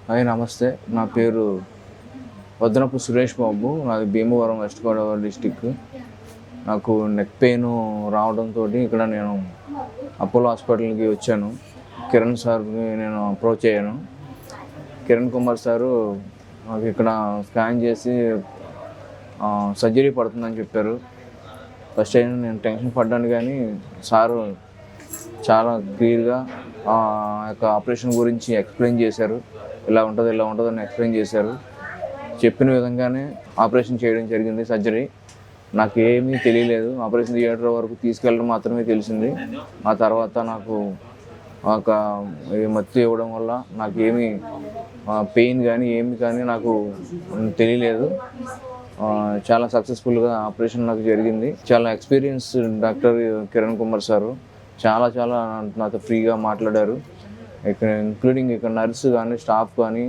Hi నమస్తే. నా పేరు వద్దనపు సురేష్ బాబు. నాది భీమవరం వెస్ట్ గోదావరి డిస్టిక్. నాకు నెక్ పెయిన్ రావడంతో ఇక్కడ నేను అపోలో హాస్పిటల్కి వచ్చాను. కిరణ్ సార్ని నేను అప్రోచ్ అయ్యాను. కిరణ్ కుమార్ సారు నాకు ఇక్కడ స్కాన్ చేసి సర్జరీ పడుతుందని చెప్పారు. ఫస్ట్ టైం నేను టెన్షన్ పడ్డాను, కానీ సారు చాలా క్లియర్గా యొక్క ఆపరేషన్ గురించి ఎక్స్ప్లెయిన్ చేశారు. ఇలా ఉంటుందని ఎక్స్ప్లెయిన్ చేశారు. చెప్పిన విధంగానే ఆపరేషన్ చేయడం జరిగింది. సర్జరీ నాకు ఏమీ తెలియలేదు. ఆపరేషన్ థియేటర్ వరకు తీసుకెళ్ళడం మాత్రమే తెలిసింది. ఆ తర్వాత నాకు ఒక మత్తు ఇవ్వడం వల్ల నాకు ఏమీ పెయిన్ కానీ నాకు తెలియలేదు. చాలా సక్సెస్ఫుల్గా ఆపరేషన్ నాకు జరిగింది. చాలా experience doctor Kiran Kumar sir చాలా నాతో ఫ్రీగా మాట్లాడారు. ఇక్కడ ఇంక్లూడింగ్ ఇక్కడ నర్సు కానీ, స్టాఫ్ కానీ,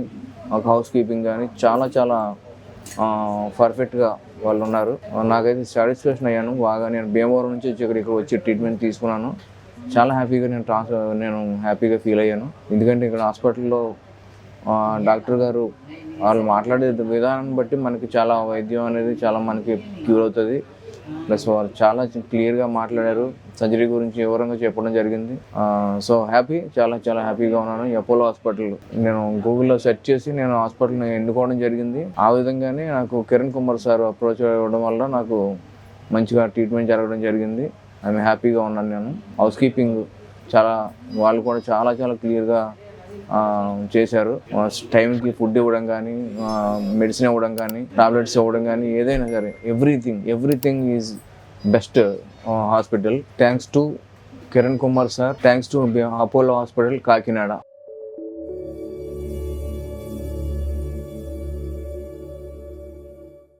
హౌస్ కీపింగ్ కానీ చాలా పర్ఫెక్ట్గా వాళ్ళు ఉన్నారు. నాకైతే సాటిస్ఫాక్షన్ అయ్యాను బాగా. నేను భీమవరం నుంచి ఇక్కడ వచ్చి ట్రీట్మెంట్ తీసుకున్నాను. చాలా హ్యాపీగా నేను హ్యాపీగా ఫీల్ అయ్యాను. ఎందుకంటే ఇక్కడ హాస్పిటల్లో డాక్టర్ గారు వాళ్ళు మాట్లాడే విధానాన్ని బట్టి మనకి చాలా వైద్యం అనేది చాలా మనకి క్యూర్ అవుతుంది. ప్లస్ వాళ్ళు చాలా క్లియర్గా మాట్లాడారు. సర్జరీ గురించి వివరంగా చెప్పడం జరిగింది. సో చాలా హ్యాపీగా ఉన్నాను. ఈ అపోలో హాస్పిటల్ నేను గూగుల్లో సెర్చ్ చేసి నేను హాస్పిటల్ని ఎన్నుకోవడం జరిగింది. ఆ విధంగానే నాకు కిరణ్ కుమార్ సార్ అప్రోచ్ అవ్వడం వల్ల నాకు మంచిగా ట్రీట్మెంట్ జరగడం జరిగింది. ఐఎమ్ హ్యాపీగా ఉన్నాను. నేను హౌస్ కీపింగ్ వాళ్ళు కూడా చాలా క్లియర్గా చేశారు. టైంకి ఫుడ్ ఇవ్వడం కానీ, మెడిసిన్ ఇవ్వడం కానీ, టాబ్లెట్స్ ఇవ్వడం కానీ, ఏదైనా సరే everything is best hospital. Thanks to Kiran Kumar sir. Thanks to Apollo hospital Kakinada.